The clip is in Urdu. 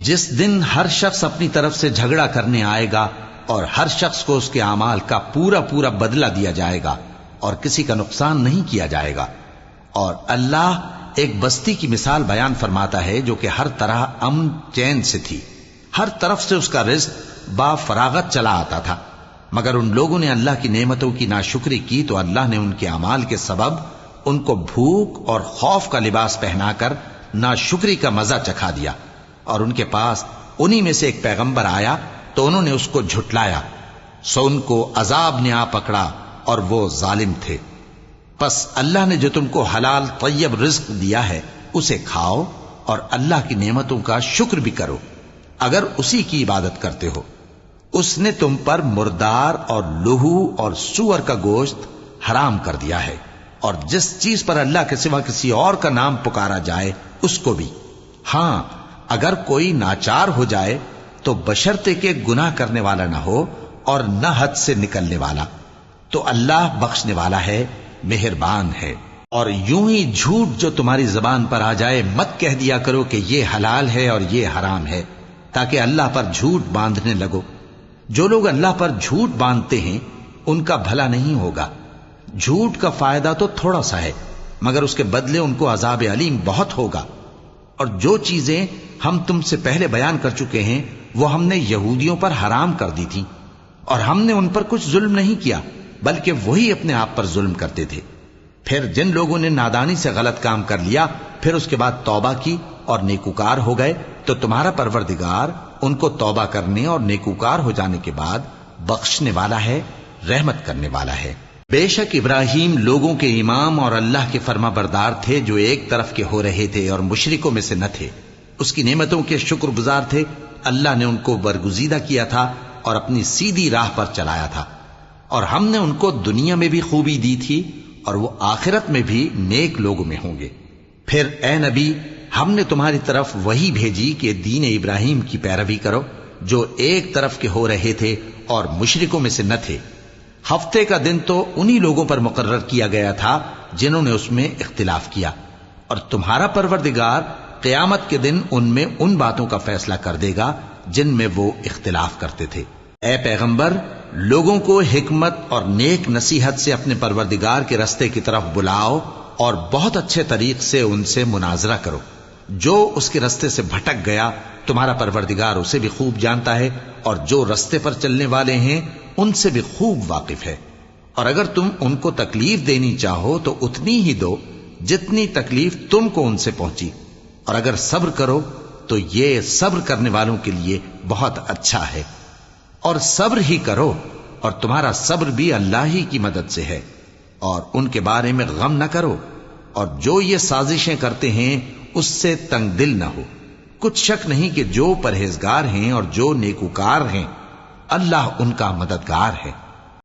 جس دن ہر شخص اپنی طرف سے جھگڑا کرنے آئے گا اور ہر شخص کو اس کے اعمال کا پورا پورا بدلہ دیا جائے گا اور کسی کا نقصان نہیں کیا جائے گا۔ اور اللہ ایک بستی کی مثال بیان فرماتا ہے جو کہ ہر طرح امن چین سے تھی، ہر طرف سے اس کا رزق با فراغت چلا آتا تھا، مگر ان لوگوں نے اللہ کی نعمتوں کی ناشکری کی تو اللہ نے ان کے اعمال کے سبب ان کو بھوک اور خوف کا لباس پہنا کر ناشکری کا مزہ چکھا دیا۔ اور ان کے پاس انہی میں سے ایک پیغمبر آیا تو انہوں نے اس کو جھٹلایا، سو ان کو عذاب نے آ پکڑا اور وہ ظالم تھے۔ پس اللہ نے جو تم کو حلال طیب رزق دیا ہے اسے کھاؤ اور اللہ کی نعمتوں کا شکر بھی کرو اگر اسی کی عبادت کرتے ہو۔ اس نے تم پر مردار اور لہو اور سور کا گوشت حرام کر دیا ہے، اور جس چیز پر اللہ کے سوا کسی اور کا نام پکارا جائے اس کو بھی۔ ہاں اگر کوئی ناچار ہو جائے تو بشرطے کہ گناہ کرنے والا نہ ہو اور نہ حد سے نکلنے والا، تو اللہ بخشنے والا ہے، مہربان ہے۔ اور یوں ہی جھوٹ جو تمہاری زبان پر آ جائے مت کہہ دیا کرو کہ یہ حلال ہے اور یہ حرام ہے، تاکہ اللہ پر جھوٹ باندھنے لگو۔ جو لوگ اللہ پر جھوٹ باندھتے ہیں ان کا بھلا نہیں ہوگا۔ جھوٹ کا فائدہ تو تھوڑا سا ہے، مگر اس کے بدلے ان کو عذاب علیم بہت ہوگا۔ اور جو چیزیں ہم تم سے پہلے بیان کر چکے ہیں وہ ہم نے یہودیوں پر حرام کر دی تھی، اور ہم نے ان پر کچھ ظلم نہیں کیا بلکہ وہی اپنے آپ پر ظلم کرتے تھے۔ پھر جن لوگوں نے نادانی سے غلط کام کر لیا پھر اس کے بعد توبہ کی اور نیکوکار ہو گئے تو تمہارا پروردگار ان کو توبہ کرنے اور نیکوکار ہو جانے کے بعد بخشنے والا ہے، رحمت کرنے والا ہے۔ بے شک ابراہیم لوگوں کے امام اور اللہ کے فرما بردار تھے جو ایک طرف کے ہو رہے تھے اور مشرکوں میں سے نہ تھے، اس کی نعمتوں کے شکر گزار تھے۔ اللہ نے ان کو برگزیدہ کیا تھا اور اپنی سیدھی راہ پر چلایا تھا، اور ہم نے ان کو دنیا میں بھی خوبی دی تھی اور وہ آخرت میں بھی نیک لوگوں میں ہوں گے۔ پھر اے نبی ہم نے تمہاری طرف وہی بھیجی کہ دین ابراہیم کی پیروی کرو جو ایک طرف کے ہو رہے تھے اور مشرکوں میں سے نہ تھے۔ ہفتے کا دن تو انہی لوگوں پر مقرر کیا گیا تھا جنہوں نے اس میں اختلاف کیا، اور تمہارا پروردگار قیامت کے دن ان میں ان باتوں کا فیصلہ کر دے گا جن میں وہ اختلاف کرتے تھے۔ اے پیغمبر لوگوں کو حکمت اور نیک نصیحت سے اپنے پروردگار کے رستے کی طرف بلاؤ اور بہت اچھے طریق سے ان سے مناظرہ کرو۔ جو اس کے رستے سے بھٹک گیا تمہارا پروردگار اسے بھی خوب جانتا ہے، اور جو رستے پر چلنے والے ہیں ان سے بھی خوب واقف ہے۔ اور اگر تم ان کو تکلیف دینی چاہو تو اتنی ہی دو جتنی تکلیف تم کو ان سے پہنچی، اور اگر صبر کرو تو یہ صبر کرنے والوں کے لیے بہت اچھا ہے۔ اور صبر ہی کرو، اور تمہارا صبر بھی اللہ ہی کی مدد سے ہے، اور ان کے بارے میں غم نہ کرو، اور جو یہ سازشیں کرتے ہیں اس سے تنگ دل نہ ہو۔ کچھ شک نہیں کہ جو پرہیزگار ہیں اور جو نیکوکار ہیں اللہ ان کا مددگار ہے۔